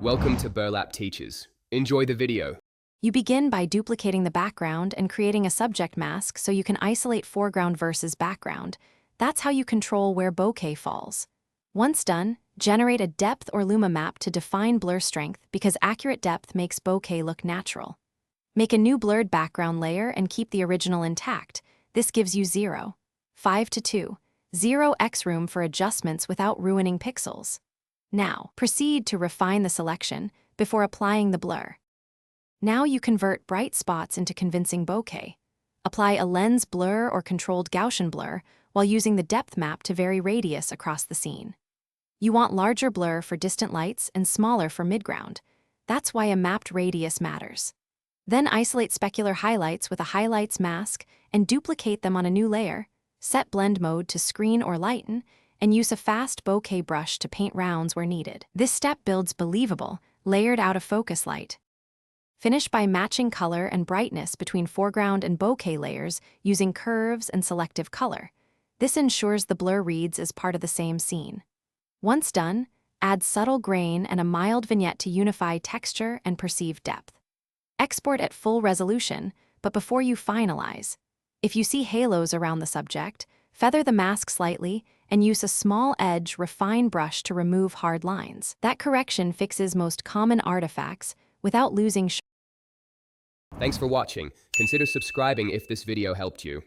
Welcome to Burlap Teachers. Enjoy the video. You begin by duplicating the background and creating a subject mask so you can isolate foreground versus background. That's how you control where bokeh falls. Once done, generate a depth or luma map to define blur strength because accurate depth makes bokeh look natural. Make a new blurred background layer and keep the original intact. This gives you 0, 5:2, 0x room for adjustments without ruining pixels. Now, proceed to refine the selection before applying the blur. Now you convert bright spots into convincing bokeh. Apply a lens blur or controlled Gaussian blur while using the depth map to vary radius across the scene. You want larger blur for distant lights and smaller for midground. That's why a mapped radius matters. Then isolate specular highlights with a highlights mask and duplicate them on a new layer. Set blend mode to screen or lighten, and use a fast bokeh brush to paint rounds where needed. This step builds believable, layered out-of-focus light. Finish by matching color and brightness between foreground and bokeh layers using curves and selective color. This ensures the blur reads as part of the same scene. Once done, add subtle grain and a mild vignette to unify texture and perceived depth. Export at full resolution, but before you finalize. If you see halos around the subject, feather the mask slightly and use a small edge refine brush to remove hard lines. That correction fixes most common artifacts without losing. Thanks for watching. Consider subscribing if this video helped you.